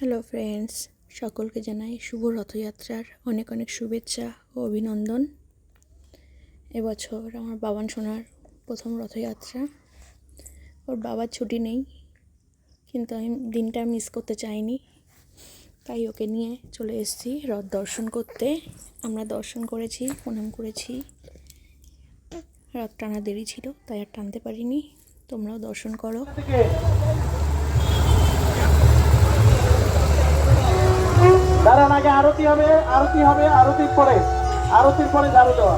Hello friends, সকলকে জানাই শুভ রথযাত্রার অনেক অনেক শুভেচ্ছা ও অভিনন্দন। এবছর আমার বাবান সোনার প্রথম রথযাত্রা। ওর বাবার ছুটি নেই, কিন্তু আমি দিনটা মিস করতে চাইনি, তাই ওকে নিয়ে চলে এসেছি রথ দর্শন করতে। আমরা দর্শন করেছি, প্রণাম করেছি। রথ টানা দেরি ছিল, তাই আর টানতে পারিনি। তোমরাও দর্শন করো। দাঁড়ান, আগে আরতি হবে, আরতির পরে ঝাড়ু দেওয়া।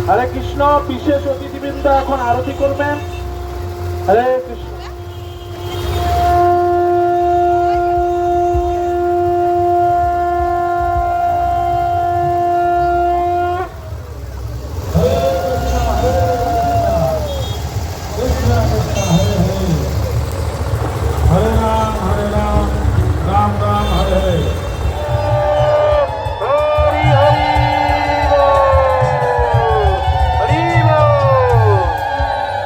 হরে কৃষ্ণ। বিশেষ অতিথিবৃন্দ এখন আরতি করবেন। হরে কৃষ্ণ। हरे राम राम राम हरे हरे।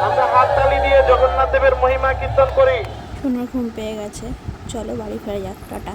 আমরা হাততালি দিয়ে জগন্নাথ দেবের মহিমা কীর্তন করি। সোনার ঘুম পেয়ে গেছে, চলো বাড়ি ফেরা যাক। টাটা।